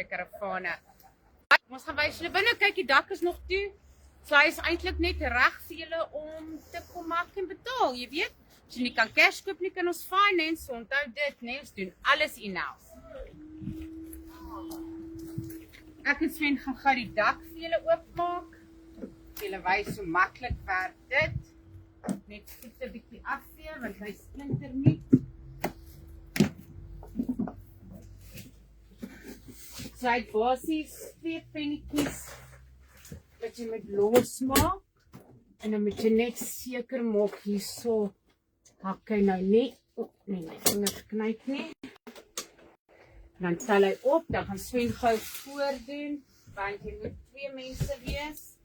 karavane. Ons gaan wys julle binne, kyk die dak is nog toe. So hy is eintlik net reg vir julle om te kom maak en betaal, jy weet. As jy nie kan cash koop nie, kan ons finance, onthou dit, nee, ons doen alles in-house. Ek en Sven gaan gou die dak vir julle oopmaak. Julle wys hoe maklik werk dit. Net goed 'n bietjie afvee want hy splinter nie. So hy het basies 2 pennetjies wat jy moet losmaak. En dan moet jy net seker maak hierso hak hy nou nie. Nee, my vingers knyp nie. Dan tel hy op, dan gaan Sven gou voordoen, want jy moet 2 mense wees.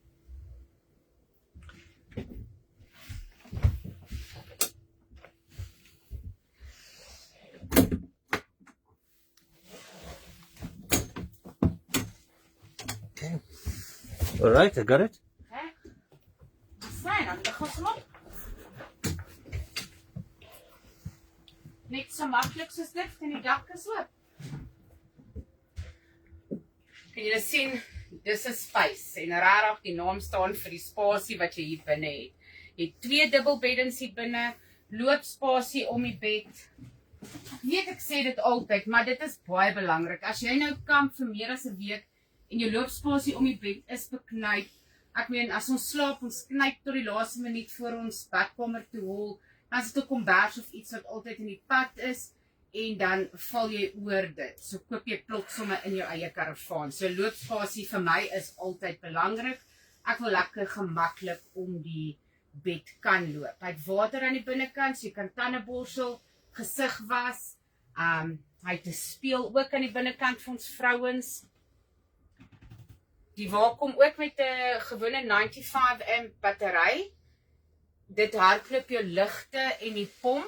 Okay. All right, I got it. Okay. Sven, dan lig ons hom op. Net so maklik soos dit, en die dak is oop. Kan julle sien, dis 'n space en rarig die naam staan vir die spasie wat jy hier binne het. Jy het 2 dubbelbeddens hier binne, loopspasie om die bed. Ek sê dit altyd, maar dit is baie belangrik. As jy nou kamp vir meer as 'n week en jou loopspasie om die bed is beknyp, ek meen as ons slaap, ons knyp tot die laaste minuut voor ons badkamer toe hol, dan is dit 'n kombers of iets wat altyd in die pad is. En dan val jy oor dit. So koop jy plotsomme in jou eie karavaan. So loopspasie vir my is altyd belangrik. Ek wil lekker gemaklik om die bed kan loop. Hy het water aan die binnekant, so jy kan tande borsel, gesig was. Hy het 'n spieël ook aan die binnekant vir ons vrouens. Die wa kom ook met 'n gewone 95 amp battery. Dit hardloop jou ligte en die pomp.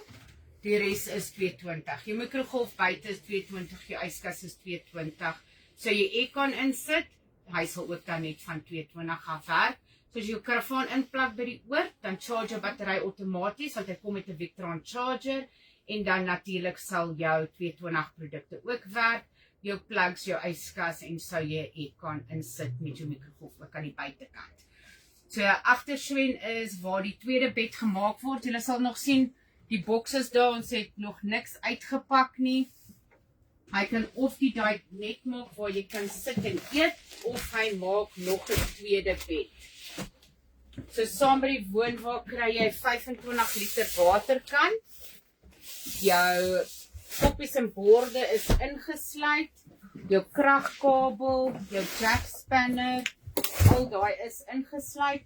Die res is 220. Jou mikrogolf buite is 220, jou yskas is 220. So jy aircon insit, hy sal ook dan net van 220 af werk. So as jy jou karavaan inplak by die oort, dan charge jou battery outomaties, want hy kom met 'n Victron charger, en dan natuurlik sal jou 220 produkte ook werk, jou plugs, jou yskas, en sou jy aircon insit met jou mikrogolf ook aan die buitekant. So agter Sven is waar die tweede bed gemaak word. Julle sal nog sien, die boxes daar, ons het nog niks uitgepak nie. Hy kan of die daai net maak waar jy kan sit en eet, of hy maak nog 'n tweede bed. So saam by die woonwa kry jy 25 liter waterkan. Jou koppies en borde is ingesluit. Jou kragkabel, jou jack spanner, al daai is ingesluit.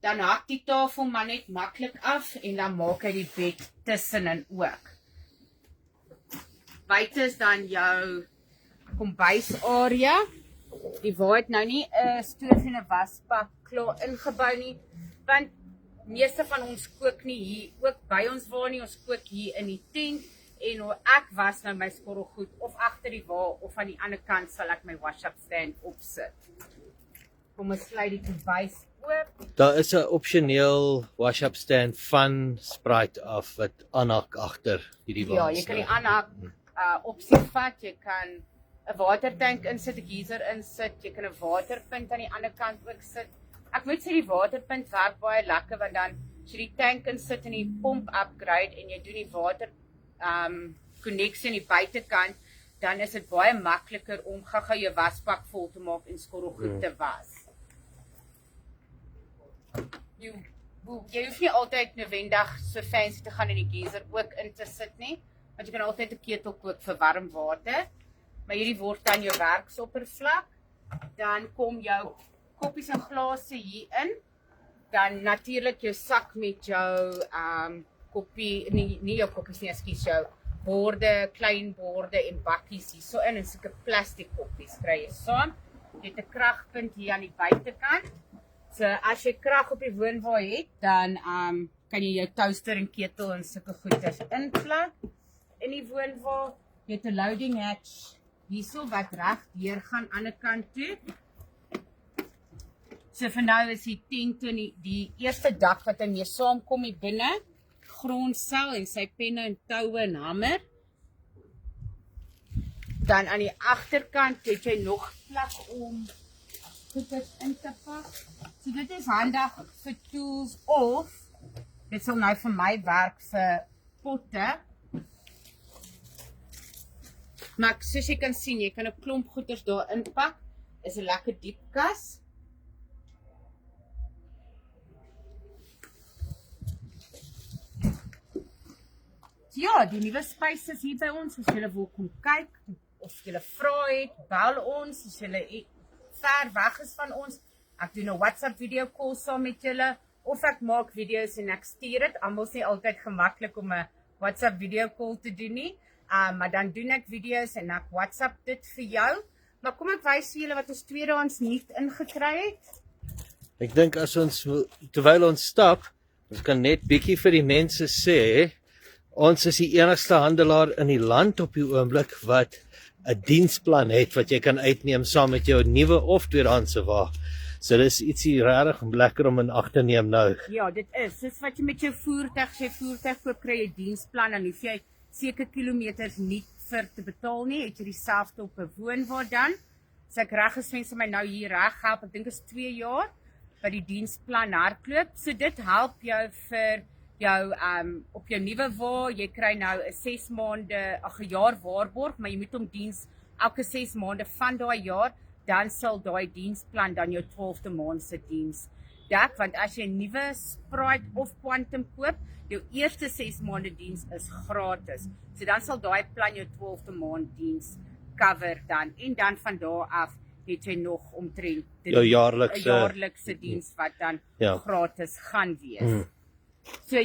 Dan hak die tafel maar net maklik af en dan maak hy die bed tussenin ook. Buite is dan jou kombuisarea. Die wa het nou nie 'n stoof en 'n wasbak klaar ingebou nie, want meeste van ons kook nie hier ook by ons wa nie, ons kook hier in die tent. En ek was nou my skorrelgoed of agter die wa of aan die ander kant sal ek my wash-up stand opsit. Kom ons sluit die kombuis oop. Daar is 'n opsioneel wash-up stand van Sprite af wat aanhak agter hierdie wa. Ja, jy kan die aanhak opsie vat, jy kan 'n watertank insit, 'n geyser insit, jy kan 'n waterpunt aan die ander kant ook sit. Ek moet sê die waterpunt werk baie lekker, want dan as jy die tank insit en die pomp upgrade en jy doen die water connectie aan die buitekant, dan is dit baie makliker om gou jou wasbak vol te maak en skorrelgoed te was. Jy hoef nie altyd noodwendig so fancy te gaan in die geyser ook in te sit nie, want jy kan altyd 'n ketel kook vir warm water, maar hierdie word dan jou werksoppervlak. Dan kom jou koppies en glase hier in, dan natuurlik jou sak met jou koppie, nie jou koppies nie, ekskuus, jou borde, klein borde en bakkies hier so in, en sulke plastiek koppies kry jy saam. Jy het 'n kragpunt hier aan die buitekant. So as jy krag op die woonwa het, dan kan jy jou toaster en ketel en sulke goeders inplug in die woonwa. Jy het 'n loading hatch hierso wat reg deur gaan aan die ander kant toe. So vir nou is die tent in die eerste dak wat in mee saamkom hier binne, grondsel en sy penne en toue en hamer. Dan aan die agterkant het jy nog plek om goeders in te pak. So dit is handig vir tools of dit sal nou vir my werk vir potte. Maar soos jy kan sien, jy kan 'n klomp goeders daar inpak. Is 'n lekker diep kas. Ja, die nuwe spices hier by ons, as julle wil kom kyk, of julle vra het, bel ons, as julle ver weg is van ons. Ek doen 'n WhatsApp video call saam met julle, of ek maak video's en ek stuur dit. Almal is nie altyd gemaklik om 'n WhatsApp video call te doen nie. Maar dan doen ek video's en ek WhatsApp dit vir jou. Maar kom ek wys vir julle wat ons tweedehands nuut ingekry het. Ek dink as ons, terwyl ons stap, ons kan net bietjie vir die mense sê, ons is die enigste handelaar in die land op die oomblik wat 'n diensplan het wat jy kan uitneem saam met jou nuwe of tweedehandse wa. So dis ietsie regtig lekker om in ag te neem nou. Ja, dit is. Dis wat jy met jou voertuig, as jy voertuig koop, kry jy diensplan en hoef jy seker kilometers nie vir te betaal nie. Het jy dieselfde op 'n woonwa dan. So ek reg is mense my nou hier reg help. Ek dink is 2 jaar by die diensplan hardloop. So dit help jou vir jou op jou nuwe wa. Jy kry nou 'n 6 maande, 'n jaar waarborg, maar jy moet hom diens elke 6 maande van daai jaar, dan sal daai diensplan dan jou 12de maand se diens dek, want as jy 'n nuwe Sprite of Quantum koop, jou eerste 6 maande diens is gratis. So dan sal daai plan jou 12de maand diens cover dan, en dan van daar af het jy nog omtrent jou jaarlikse diens wat dan ja, gratis gaan wees. So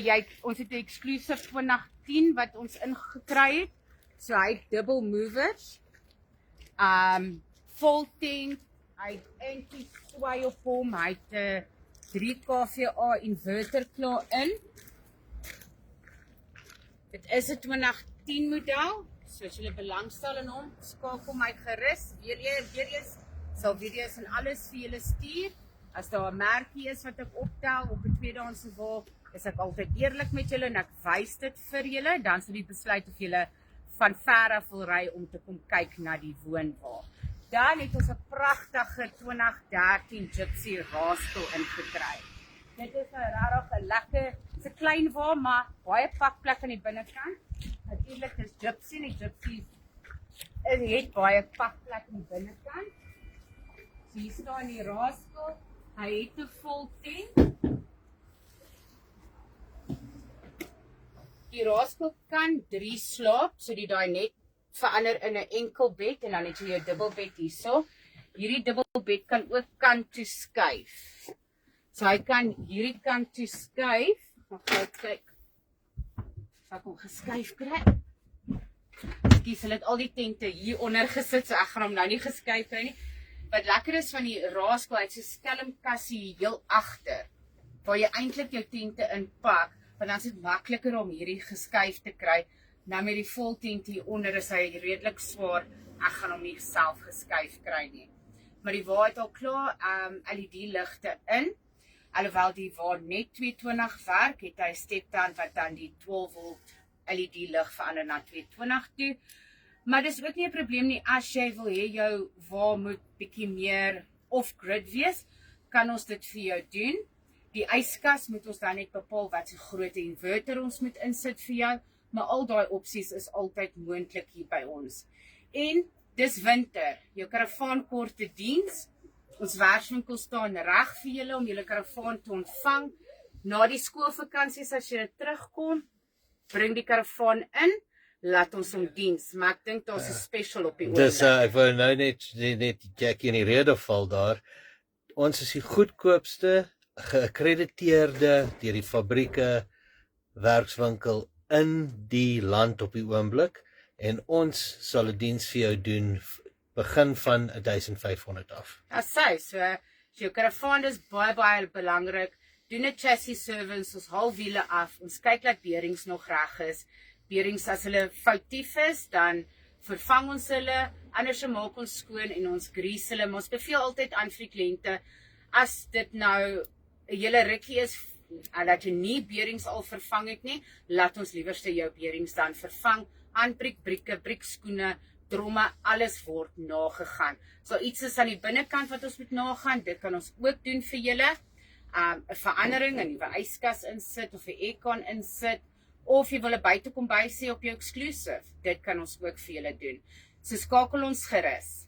ons het 'n exclusive 2010 wat ons ingekry het. So hy het double movers. Folding, hy het anti-sway op hom, hy het 'n 3 kVA inverter klaar in. Dit is 'n 2010 model. So as julle belangstel in hom, skakel my gerus. Weer eens sal video's en alles vir julle stuur. As daar 'n merkie is wat ek optel op 'n tweedehandse wa, is ek altyd eerlik met julle en ek wys dit vir julle. Dan sal jy besluit of julle van ver af wil ry om te kom kyk na die woonwa. Dan het ons 'n pragtige 2013 Gypsy Rascal ingekry. Dit is 'n regtig 'n lekker, dit's 'n klein wa, maar baie pakplek aan die binnekant. Natuurlik is Gypsy, die Gypsy het baie pakplek aan die binnekant. So hier staan die Rascal, hy het 'n folding. Die Rascal kan 3 slaap, so die daai net verander in 'n enkel bed en dan het jy jou dubbelbed hierso. Hierdie dubbelbed kan ook kant toe skuif. So hy kan hierdie kant toe skuif. Gaan gou kyk. Sal ek hom geskuif kry? Ekskuus, hulle het al die tente hier onder gesit, so ek gaan hom nou nie geskuif kry nie. Wat lekker is van die Rascal, hy het so 'n skelmkassie heel agter, waar jy eintlik jou tente inpak, want dan is dit makliker om hierdie geskuif te kry. Nou met die vol tent hier onder is hy redelik swaar. Ek gaan hom nie self geskuif kry nie. Maar die wa het al klaar LED ligte in. Alhoewel die wa net 220 werk, het hy steptand wat dan die 12 volt LED lig verander na 220 toe. Maar dis ook nie 'n probleem nie as jy wil hê jou wa moet bietjie meer off-grid wees, kan ons dit vir jou doen. Die yskas moet ons dan net bepaal wat so groot inverter ons moet insit vir jou, maar al daai opsies is altyd moontlik hier by ons. En dis winter, jou karavaan korte diens. Ons werkswinkel staan reg vir julle om julle karavaan te ontvang. Na die skoolvakansies as jy terugkom, bring die karavaan in, laat ons hom diens. Maar ek dink daar's 'n special op die oomblik. Dis ek wou nou net Jackie in die rede val daar. Ons is die goedkoopste geakkrediteerde deur die fabrieke werkswinkel in die land op die oomblik en ons sal 'n diens vir jou doen begin van 1500 af. So jou karavaan is baie belangrik. Doen 'n chassis service, ons haal wiele af, ons kyk dat beerings nog reg is. Beerings as hulle foutief is, dan vervang ons hulle, anders maak ons skoon en ons grease hulle. Maar ons beveel altyd aan vir kliënte, as dit nou 'n hele rukkie is dat jy nie beerings al vervang het nie, laat ons liewerste jou beerings dan vervang. Handbriek, brieke, briekskoene, dromme, alles word nagegaan. So iets is aan die binnekant wat ons moet nagaan, dit kan ons ook doen vir julle. 'n Verandering, 'n nuwe yskas insit of 'n aircon insit, of jy wil 'n buitekombuis hê op jou exclusive, dit kan ons ook vir julle doen. So skakel ons gerus.